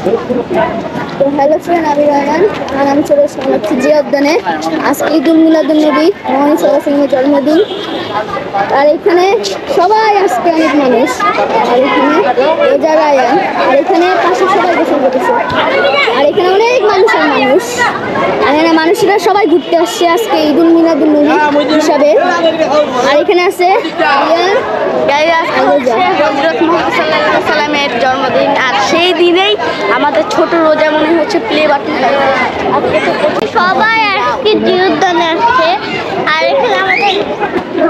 তো hello friend, আমি রয়মান আর আমি চলে আসলাম হচ্ছে যে উদ্যানে। আজকে ঈদুল মিলাদুন্নবী মোহাম্মদ সাল্লাল্লাহু আলাইহি ওয়াসাল্লামের জন্মদিন। আর এখানে সবাই আসছে, অনেক মানুষ। আর এখানে রোজা রায়ান, আর এখানে পাশে সবাই বসে পড়েছে। আর এখানে অনেক মানুষের মানুষ, আর এখানে মানুষেরা সবাই ঘুরতে আসছে আজকে ঈদুল মিলাদুন্নবী হিসাবে। আর এখানে আছে সালামের জন্মদিন, আর সেই দিনেই আমাদের ছোট রোজা মনে হচ্ছে প্লে বাটন সবাই আজকে জিউদ্দানে আসছে। আর এখানে আমাদের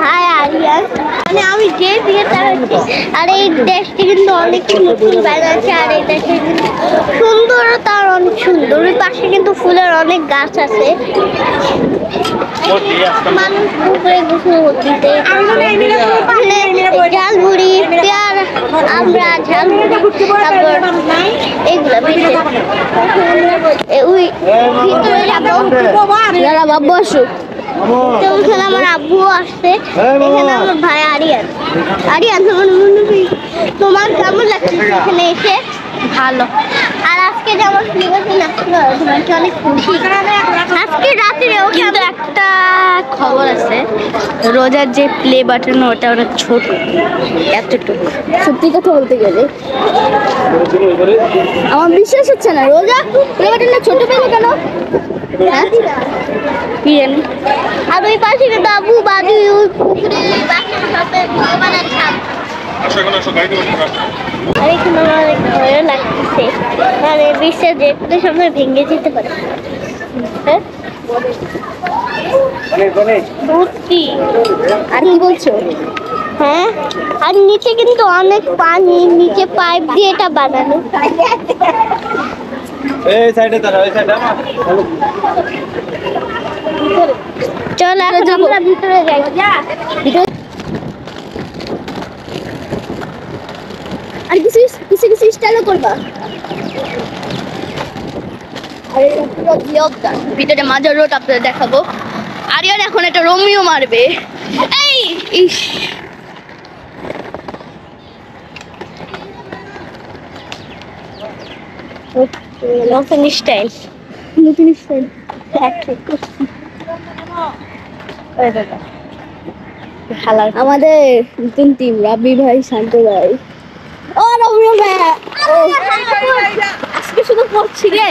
ভাই আরিয়ান, মানে আমি যে দিকে তাকাচ্ছি, আর এই দেশটি কিন্তু অনেক নতুন বানাচ্ছে। আর এই দেশে কিন্তু সুন্দরতা অনেক সুন্দর। ওই পাশে কিন্তু ফুলের অনেক গাছ আছে। মানুষ উপরে গোসল করতে, ঝালমুড়ি, পেয়ারা, আমরা ঝালমুড়ি, তারপর এগুলো ওই ভিতরে যাবো। যারা বাব্বু আসুক। তো ওখানে আমার আব্বু আসছে, এখানে আমার ভাই আরিয়ান। আরিয়ান, তোমার কেমন লাগছে এখানে এসে? ভালো। আর আজকে যেমন নির্বাচন আসলো, তোমার কি অনেক খুশি? আজকে রাত্রেও কিন্তু একটা খবর আছে, রোজার যে প্লে বাটন ওটা অনেক ছোট, এতটুকু। সত্যি কথা বলতে গেলে আমার বিশ্বাস হচ্ছে না, রোজা প্লে বাটনটা ছোট পেলো কেন? হ্যাঁ, কি জানি। আর ওই পাশে কিন্তু আবু বাদু পুকুরে বাচ্চার সাথে ভগবানের ছাপ। আর এখানে আমার অনেক ভয়ও লাগতেছে, মানে বিশ্বের যে কোনো সময় ভেঙে যেতে পারে। হ্যাঁ, সত্যি। আর কি বলছো? হ্যাঁ, আর নিচে কিন্তু অনেক পানি, নিচে পাইপ দিয়ে এটা বানানো। এই সাইডে দাঁড়াও, এই সাইডে চল এখন আমরা ভিতরে যাই। আর কিছু কিছু কিছু স্টাইলও করবা। আর এটা পুরো জিওদ্দান, ভিতরে মাজার রোড আপনাদের দেখাবো। আরিয়ান এখন একটা রোমিও মারবে। এই ইস, নতুন স্টাইল। নতুন স্টাইল। আমাদের নতুন টিম, রাবি ভাই, শান্ত ভাই, ও রোমিও ভাই। আজকে শুধু পড়ছি রে,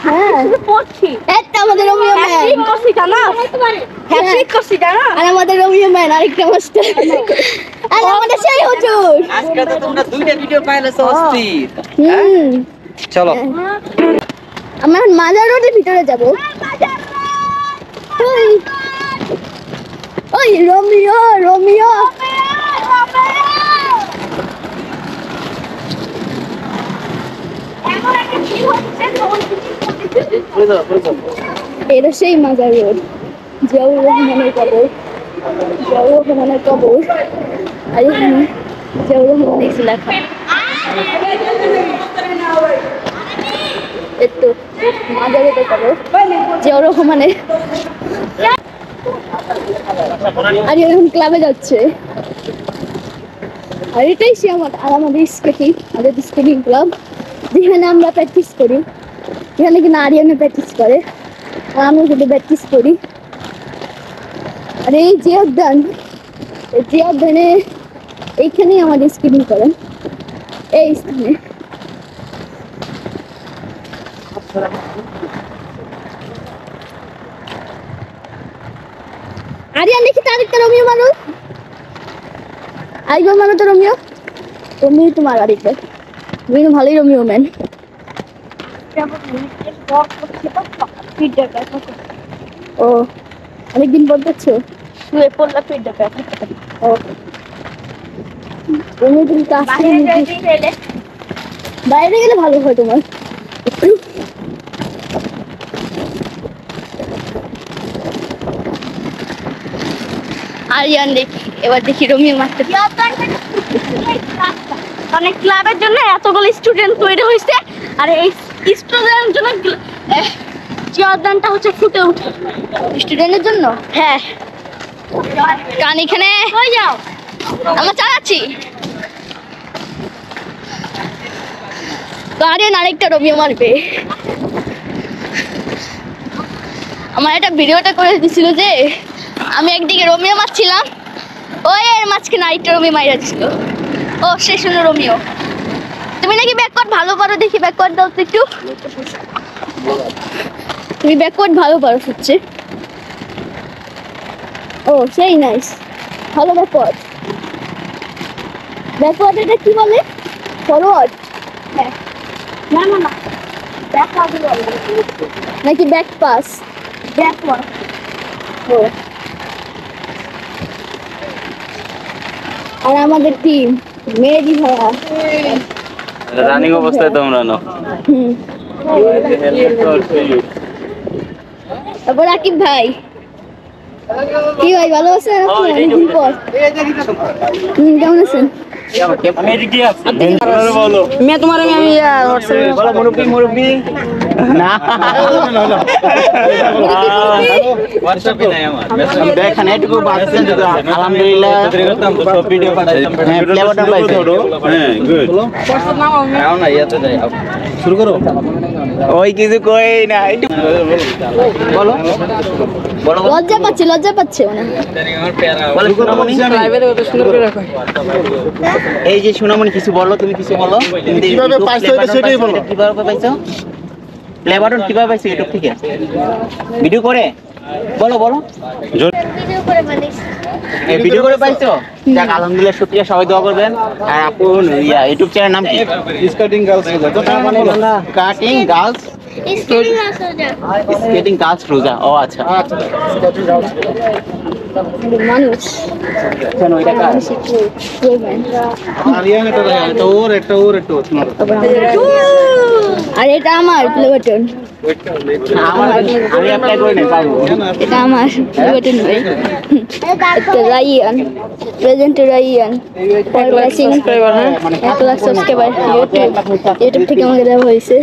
হ্যাঁ, শুধু পড়ছি। একটা আমাদের রোমিও ম্যান। হ্যাট্রিক করছি জানো, হ্যাট্রিক করছি জানো। আর আমাদের রোমিও ম্যান আরেকটা মাস্টার। আর আমাদের সেই হুজুর। আজকে তো তোমরা দুইটা ভিডিও পাইলেছো অস্থির। চলো আমরা এখন মাজার রোডের ভিতরে যাবো। ওই ওই রোমিও রোমিও এটা সেই মাজার রোড, জিয়াউর রহমানের কবর, জিয়াউর রহমানের কবর। আর এখানে জিয়াউর রহমান এসে লেখা। একটু মাজার রোডের কবর, জিয়াউর রহমানের। আর এখন ক্লাবে যাচ্ছে। আর এটাই সে আমাদের স্কেটিং, আমাদের স্কেটিং ক্লাব, যেখানে আমরা প্র্যাকটিস করি। এখানে কিনা আরিয়ানে প্র্যাকটিস করে, আর আমিও কিন্তু প্র্যাকটিস করি। আর এই যে উদ্যান, এই যে উদ্যানে এইখানেই আমাদের স্কেটিং করেন, এই স্থানে। আরিয়ান দেখি তারিখটা রোমিও মানো, আরেকবার মানো তো রোমিও। রোমিও তোমার আরেকবার, তুমি তো ভালোই রোমিও ম্যান। ও, অনেকদিন পর দেখছো? শুয়ে পড়লা পেটটা ব্যথা। ও, রোমিও তুমি তো আসলে বাইরে গেলে ভালো হয় তোমার। আরিয়ান দেখি, এবার দেখি রোমিও মারতে। মানে ক্লাবের জন্য এতগুলো স্টুডেন্ট তৈরি হয়েছে, আর এই স্টুডেন্টের জন্য জিওদানটা হচ্ছে ফুটে ওঠে। স্টুডেন্টের জন্য? হ্যাঁ, কারণ এখানে হয়ে যাও। আমরা চালাচ্ছি। তো আরিয়ান আরেকটা রোমিও মারবে। আমার একটা ভিডিওটা করে দিছিল যে আমি একদিকে রোমিও মারছিলাম, ওই এর মাঝখানে আরেকটা রোমিও মাইরা দিছিল। ও শেষ হলো রোমিও। তুমি নাকি ব্যাকওয়ার্ড ভালো পারো, দেখি ব্যাকওয়ার্ড দাও তো একটু। তুমি ব্যাকওয়ার্ড ভালো পারো হচ্ছে। ও সেই নাইস, ভালো ব্যাকওয়ার্ড। ব্যাকওয়ার্ড এটা কি বলে? ফরওয়ার্ড? হ্যাঁ, না না না, ব্যাকওয়ার্ড বলে নাকি ব্যাক পাস? ব্যাকওয়ার্ড। ও, আর আমাদের টিম মেহেদি ভাইয়া। রানিং অবস্থায় তোমরা না। তারপর আকিব ভাই, কি ভাই ভালো আছেন? অনেকদিন পর। কেমন আছেন? বলো मैं तुम्हारे में মুরব্বী মুরব্বী না দেখেন এটুকু বাঁচছেন আলহামদুলিল্লাহ। ফ্লেভারটা পাইছে। শুরু করো। ওই কিছু কই না, একটু বলো বলো। লজ্জা পাচ্ছে, লজ্জা পাচ্ছে মানে। বলো সোনামণি। এই যে সোনামণি কিছু বলো, তুমি কিছু বলো। কিভাবে পাইছো এটা সেটাই বলো। কিভাবে পাইছো? প্লে বাটন কিভাবে পাইছো? ইউটিউব থেকে ভিডিও করে বলো বলো। ভিডিও করে বানিয়েছি। এই ভিডিও করে পাইছো? যাক আলহামদুলিল্লাহ, শুকরিয়া। সবাই দোয়া করবেন। আর আপু ইউটিউব চ্যানেল নাম কি? Skating girls cutting girls skating আসো যা। স্কেটিং গার্লস রোজা। ও আচ্ছা, মানুষ কেন এটা কার? আরিয়ান এটা ওর একটা তোমার আর এটা আমার প্লে বাটন। আমি অ্যাপ্লাই করে নেই পাবো। এটা আমার প্লে বাটন ভাই। এটা Rayyan, present Rayyan, for watching 1 lakh subscriber YouTube থেকে আমাকে দেওয়া হয়েছে।